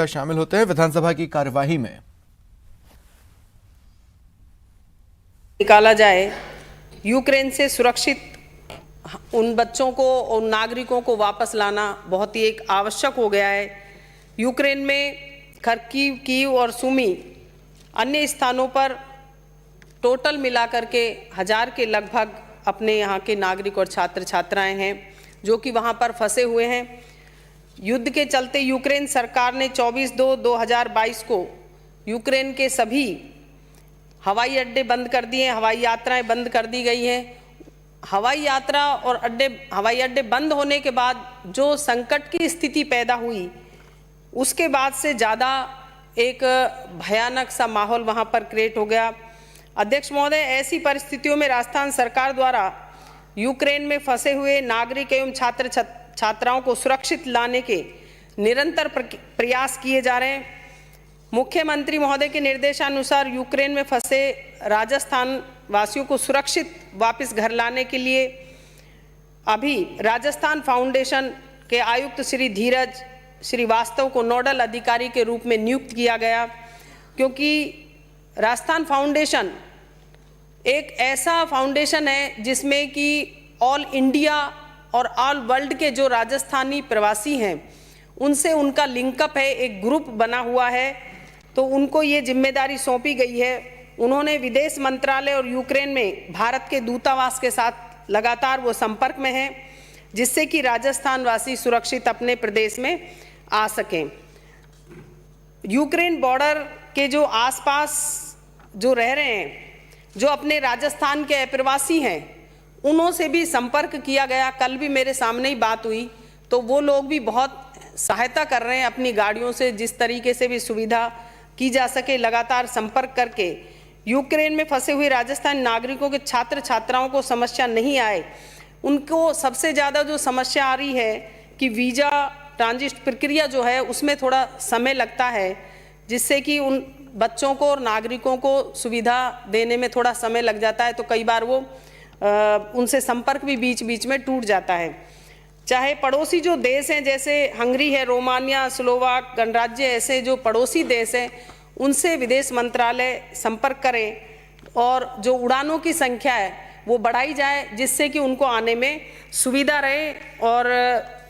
शामिल होते हैं विधानसभा की कार्यवाही में। निकाला जाए, यूक्रेन से सुरक्षित उन बच्चों को और नागरिकों को वापस लाना बहुत ही एक आवश्यक हो गया है। यूक्रेन में खर्कीव, कीव और सुमी अन्य स्थानों पर टोटल मिलाकर के 1000 के लगभग अपने यहाँ के नागरिक और छात्र छात्राएं हैं जो कि वहाँ पर फंसे हुए हैं। युद्ध के चलते यूक्रेन सरकार ने 24/2/2022 को यूक्रेन के सभी हवाई अड्डे बंद कर दिए, हवाई यात्राएं बंद कर दी गई हैं। हवाई यात्रा और हवाई अड्डे बंद होने के बाद जो संकट की स्थिति पैदा हुई, उसके बाद से ज़्यादा एक भयानक सा माहौल वहाँ पर क्रिएट हो गया। अध्यक्ष महोदय, ऐसी परिस्थितियों में राजस्थान सरकार द्वारा यूक्रेन में फंसे हुए नागरिक एवं छात्राओं को सुरक्षित लाने के निरंतर प्रयास किए जा रहे हैं। मुख्यमंत्री महोदय के निर्देशानुसार यूक्रेन में फंसे राजस्थान वासियों को सुरक्षित वापस घर लाने के लिए अभी राजस्थान फाउंडेशन के आयुक्त श्री धीरज श्रीवास्तव को नोडल अधिकारी के रूप में नियुक्त किया गया, क्योंकि राजस्थान फाउंडेशन एक ऐसा फाउंडेशन है जिसमें कि ऑल इंडिया और ऑल वर्ल्ड के जो राजस्थानी प्रवासी हैं उनसे उनका लिंकअप है, एक ग्रुप बना हुआ है, तो उनको ये जिम्मेदारी सौंपी गई है। उन्होंने विदेश मंत्रालय और यूक्रेन में भारत के दूतावास के साथ लगातार वो संपर्क में हैं, जिससे कि राजस्थान वासी सुरक्षित अपने प्रदेश में आ सकें। यूक्रेन बॉर्डर के जो आसपास जो रह रहे हैं, जो अपने राजस्थान के अप्रवासी हैं, उन्हों से भी संपर्क किया गया। कल भी मेरे सामने ही बात हुई, तो वो लोग भी बहुत सहायता कर रहे हैं अपनी गाड़ियों से, जिस तरीके से भी सुविधा की जा सके लगातार संपर्क करके यूक्रेन में फंसे हुए राजस्थानी नागरिकों के छात्र छात्राओं को समस्या नहीं आए। उनको सबसे ज़्यादा जो समस्या आ रही है कि वीज़ा ट्रांजिट प्रक्रिया जो है उसमें थोड़ा समय लगता है, जिससे कि उन बच्चों को और नागरिकों को सुविधा देने में थोड़ा समय लग जाता है, तो कई बार वो उनसे संपर्क भी बीच बीच में टूट जाता है। चाहे पड़ोसी जो देश हैं, जैसे हंगरी है, रोमानिया, स्लोवाक गणराज्य, ऐसे जो पड़ोसी देश हैं, उनसे विदेश मंत्रालय संपर्क करें और जो उड़ानों की संख्या है वो बढ़ाई जाए, जिससे कि उनको आने में सुविधा रहे और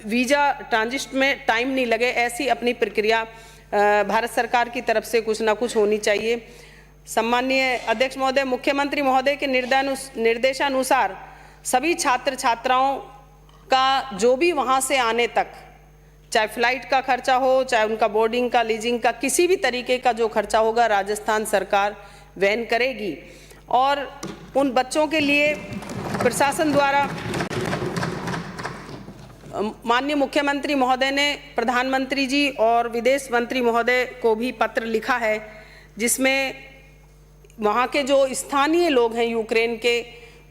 वीज़ा ट्रांजिट में टाइम नहीं लगे। ऐसी अपनी प्रक्रिया भारत सरकार की तरफ से कुछ ना कुछ होनी चाहिए। सम्माननीय अध्यक्ष महोदय, मुख्यमंत्री महोदय के निर्देशानुसार सभी छात्र छात्राओं का जो भी वहाँ से आने तक, चाहे फ्लाइट का खर्चा हो, चाहे उनका बोर्डिंग का, लीजिंग का, किसी भी तरीके का जो खर्चा होगा राजस्थान सरकार वहन करेगी। और उन बच्चों के लिए प्रशासन द्वारा माननीय मुख्यमंत्री महोदय ने प्रधानमंत्री जी और विदेश मंत्री महोदय को भी पत्र लिखा है, जिसमें वहाँ के जो स्थानीय लोग हैं यूक्रेन के,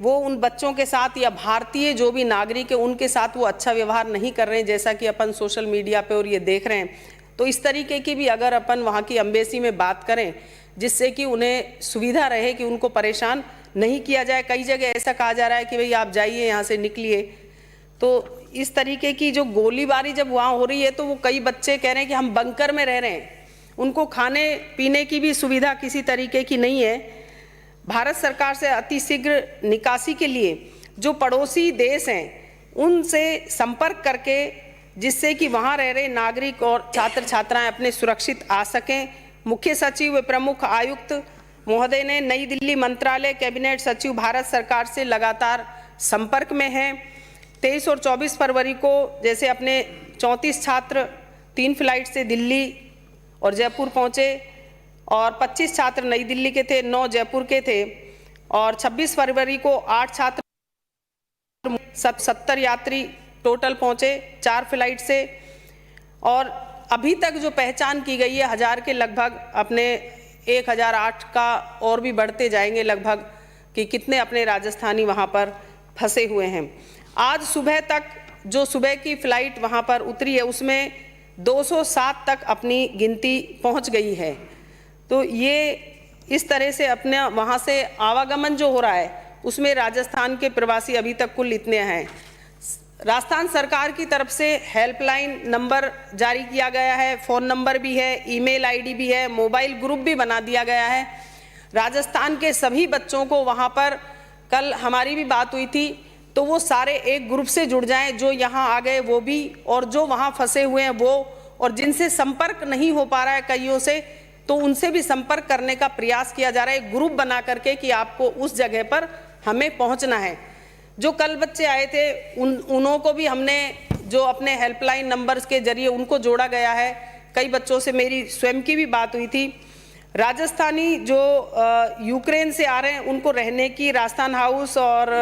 वो उन बच्चों के साथ या भारतीय जो भी नागरिक है उनके साथ वो अच्छा व्यवहार नहीं कर रहे हैं, जैसा कि अपन सोशल मीडिया पे और ये देख रहे हैं। तो इस तरीके की भी अगर अपन वहाँ की एम्बेसी में बात करें, जिससे कि उन्हें सुविधा रहे कि उनको परेशान नहीं किया जाए। कई जगह ऐसा कहा जा रहा है कि भाई आप जाइए, यहाँ से निकलिए। तो इस तरीके की जो गोलीबारी जब वहाँ हो रही है, तो वो कई बच्चे कह रहे हैं कि हम बंकर में रह रहे हैं, उनको खाने पीने की भी सुविधा किसी तरीके की नहीं है। भारत सरकार से अतिशीघ्र निकासी के लिए जो पड़ोसी देश हैं उनसे संपर्क करके, जिससे कि वहाँ रह रहे नागरिक और छात्र छात्राएं अपने सुरक्षित आ सकें। मुख्य सचिव व प्रमुख आयुक्त महोदय ने नई दिल्ली मंत्रालय, कैबिनेट सचिव भारत सरकार से लगातार संपर्क में हैं। 23 और 24 फरवरी को जैसे अपने 34 छात्र 3 फ्लाइट से दिल्ली और जयपुर पहुँचे और 25 छात्र नई दिल्ली के थे, 9 जयपुर के थे, और 26 फरवरी को 8 छात्र 70 यात्री टोटल पहुँचे 4 फ्लाइट से। और अभी तक जो पहचान की गई है 1000 के लगभग, अपने 1008 का और भी बढ़ते जाएंगे लगभग, कि कितने अपने राजस्थानी वहाँ पर फंसे हुए हैं। आज सुबह तक जो सुबह की फ़्लाइट वहाँ पर उतरी है उसमें 207 तक अपनी गिनती पहुँच गई है। तो ये इस तरह से अपने वहाँ से आवागमन जो हो रहा है उसमें राजस्थान के प्रवासी अभी तक कुल इतने हैं। राजस्थान सरकार की तरफ से हेल्पलाइन नंबर जारी किया गया है, फ़ोन नंबर भी है, ईमेल आईडी भी है, मोबाइल ग्रुप भी बना दिया गया है। राजस्थान के सभी बच्चों को वहाँ पर, कल हमारी भी बात हुई थी, तो वो सारे एक ग्रुप से जुड़ जाएं, जो यहाँ आ गए वो भी और जो वहाँ फंसे हुए हैं वो, और जिनसे संपर्क नहीं हो पा रहा है कईयों से, तो उनसे भी संपर्क करने का प्रयास किया जा रहा है, एक ग्रुप बना करके कि आपको उस जगह पर हमें पहुँचना है। जो कल बच्चे आए थे उन्हों को भी हमने जो अपने हेल्पलाइन नंबर्स के जरिए उनको जोड़ा गया है। कई बच्चों से मेरी स्वयं की भी बात हुई थी। राजस्थानी जो यूक्रेन से आ रहे हैं उनको रहने की राजस्थान हाउस और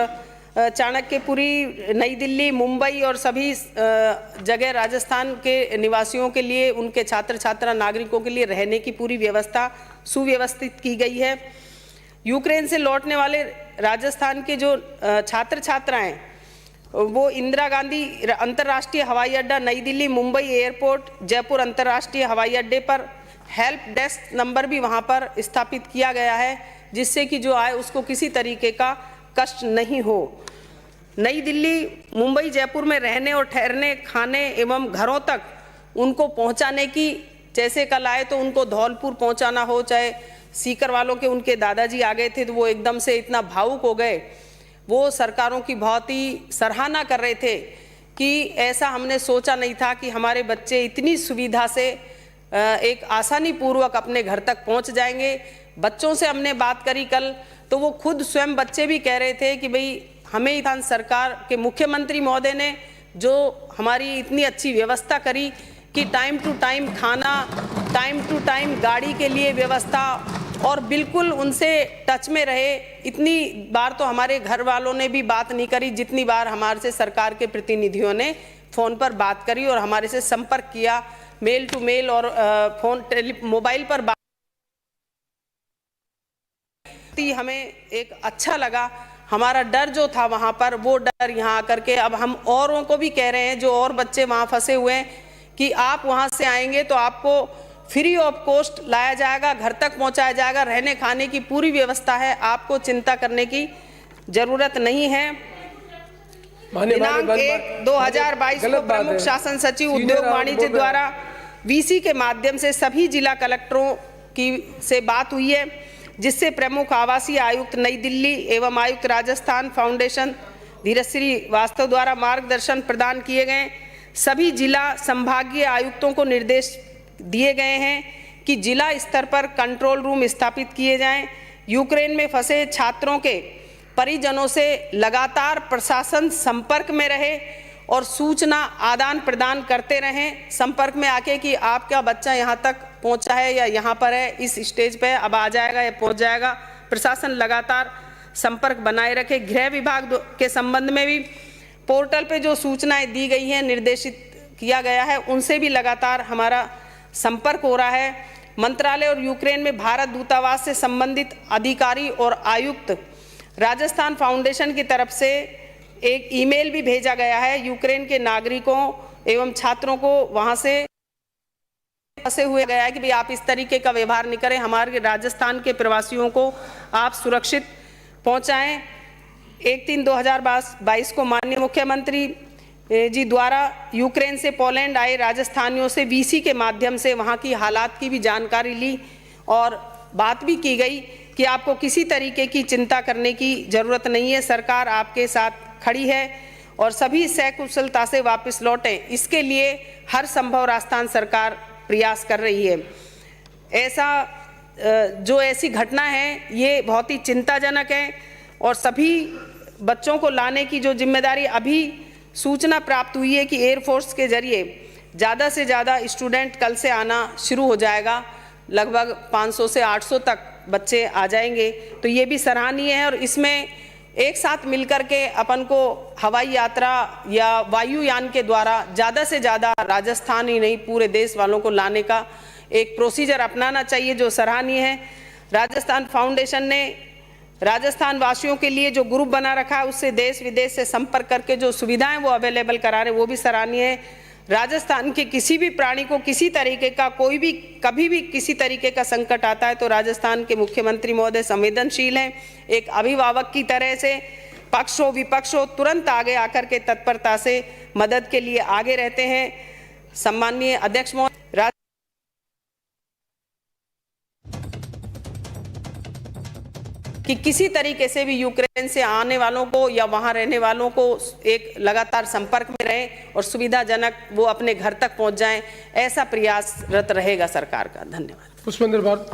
चाणक्यपुरी, नई दिल्ली, मुंबई और सभी जगह राजस्थान के निवासियों के लिए, उनके छात्र छात्रा नागरिकों के लिए रहने की पूरी व्यवस्था सुव्यवस्थित की गई है। यूक्रेन से लौटने वाले राजस्थान के जो छात्र छात्राएं, वो इंदिरा गांधी अंतर्राष्ट्रीय हवाई अड्डा, नई दिल्ली, मुंबई एयरपोर्ट, जयपुर अंतर्राष्ट्रीय हवाई अड्डे पर हेल्प डेस्क नंबर भी वहां पर स्थापित किया गया है, जिससे कि जो आए उसको किसी तरीके का कष्ट नहीं हो। नई दिल्ली, मुंबई, जयपुर में रहने और ठहरने, खाने एवं घरों तक उनको पहुंचाने की, जैसे कल आए तो उनको धौलपुर पहुंचाना हो, चाहे सीकर वालों के उनके दादाजी आ गए थे तो वो एकदम से इतना भावुक हो गए, वो सरकारों की बहुत ही सराहना कर रहे थे कि ऐसा हमने सोचा नहीं था कि हमारे बच्चे इतनी सुविधा से एक आसानी पूर्वक अपने घर तक पहुंच जाएंगे। बच्चों से हमने बात करी कल, तो वो खुद स्वयं बच्चे भी कह रहे थे कि भाई हमें राजस्थान सरकार के मुख्यमंत्री महोदय ने जो हमारी इतनी अच्छी व्यवस्था करी कि टाइम टू टाइम खाना, टाइम टू टाइम गाड़ी के लिए व्यवस्था, और बिल्कुल उनसे टच में रहे। इतनी बार तो हमारे घर वालों ने भी बात नहीं करी जितनी बार हमारे से सरकार के प्रतिनिधियों ने फ़ोन पर बात करी और हमारे से संपर्क किया, मेल टू मेल और मोबाइल पर बात। हमें एक अच्छा लगा। हमारा डर जो था वहाँ पर, वो डर यहाँ आकर के अब हम औरों को भी कह रहे हैं, जो और बच्चे वहाँ फंसे हुए हैं, कि आप वहाँ से आएंगे तो आपको फ्री ऑफ कॉस्ट लाया जाएगा, घर तक पहुँचाया जाएगा, रहने खाने की पूरी व्यवस्था है, आपको चिंता करने की ज़रूरत नहीं है। दिनांक 1/2022 को प्रमुख शासन सचिव उद्योग वाणिज्य द्वारा वीसी के माध्यम से सभी जिला कलेक्टरों की से बात हुई है, जिससे प्रमुख आवासीय आयुक्त नई दिल्ली एवं आयुक्त राजस्थान फाउंडेशन धीरज श्रीवास्तव द्वारा मार्गदर्शन प्रदान किए गए। सभी जिला संभागीय आयुक्तों को निर्देश दिए गए हैं कि जिला स्तर पर कंट्रोल रूम स्थापित किए जाएं। यूक्रेन में फंसे छात्रों के परिजनों से लगातार प्रशासन संपर्क में रहे और सूचना आदान प्रदान करते रहें, संपर्क में आके कि आपका बच्चा यहाँ तक पहुँचा है या यहाँ पर है, इस स्टेज पे अब आ जाएगा या पहुँच जाएगा। प्रशासन लगातार संपर्क बनाए रखे। गृह विभाग के संबंध में भी पोर्टल पे जो सूचनाएं दी गई हैं, निर्देशित किया गया है, उनसे भी लगातार हमारा संपर्क हो रहा है। मंत्रालय और यूक्रेन में भारत दूतावास से संबंधित अधिकारी और आयुक्त राजस्थान फाउंडेशन की तरफ से एक ईमेल भी भेजा गया है यूक्रेन के नागरिकों एवं छात्रों को वहां से फंसे हुए गया है कि भाई आप इस तरीके का व्यवहार नहीं करें, हमारे राजस्थान के प्रवासियों को आप सुरक्षित पहुंचाएं। 1/3/2022 को माननीय मुख्यमंत्री जी द्वारा यूक्रेन से पोलैंड आए राजस्थानियों से वीसी के माध्यम से वहां की हालात की भी जानकारी ली और बात भी की गई कि आपको किसी तरीके की चिंता करने की ज़रूरत नहीं है, सरकार आपके साथ खड़ी है और सभी सकुशलता से वापस लौटें, इसके लिए हर संभव राजस्थान सरकार प्रयास कर रही है। जो ऐसी घटना है ये बहुत ही चिंताजनक है और सभी बच्चों को लाने की जो जिम्मेदारी, अभी सूचना प्राप्त हुई है कि एयरफोर्स के जरिए ज़्यादा से ज़्यादा स्टूडेंट कल से आना शुरू हो जाएगा, लगभग 500 से 800 तक बच्चे आ जाएंगे, तो ये भी सराहनीय है। और इसमें एक साथ मिलकर के अपन को हवाई यात्रा या वायुयान के द्वारा ज़्यादा से ज़्यादा राजस्थान ही नहीं पूरे देश वालों को लाने का एक प्रोसीजर अपनाना चाहिए, जो सराहनीय है। राजस्थान फाउंडेशन ने राजस्थान वासियों के लिए जो ग्रुप बना रखा है, उससे देश विदेश से संपर्क करके जो सुविधाएं वो अवेलेबल करा रहे हैं, वो भी सराहनीय है। राजस्थान के किसी भी प्राणी को किसी तरीके का कोई भी कभी भी किसी तरीके का संकट आता है तो राजस्थान के मुख्यमंत्री महोदय संवेदनशील हैं, एक अभिभावक की तरह से पक्ष हो विपक्ष हो तुरंत आगे आकर के तत्परता से मदद के लिए आगे रहते हैं। सम्माननीय अध्यक्ष महोदय, कि किसी तरीके से भी यूक्रेन से आने वालों को या वहां रहने वालों को एक लगातार संपर्क में रहें और सुविधाजनक वो अपने घर तक पहुंच जाएं, ऐसा प्रयासरत रहेगा सरकार का। धन्यवाद।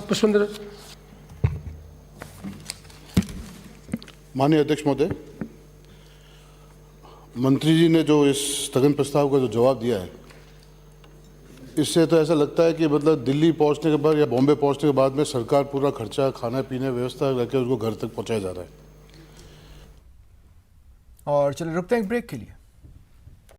पुष्पेंद्र। माननीय अध्यक्ष महोदय, मंत्री जी ने जो इस स्थगन प्रस्ताव का जो जवाब दिया है, इससे तो ऐसा लगता है कि मतलब दिल्ली पहुंचने के बाद या बॉम्बे पहुंचने के बाद में सरकार पूरा खर्चा खाना पीने व्यवस्था करके उसको घर तक पहुंचाया जा रहा है। और चलिए रुकते हैं एक ब्रेक के लिए।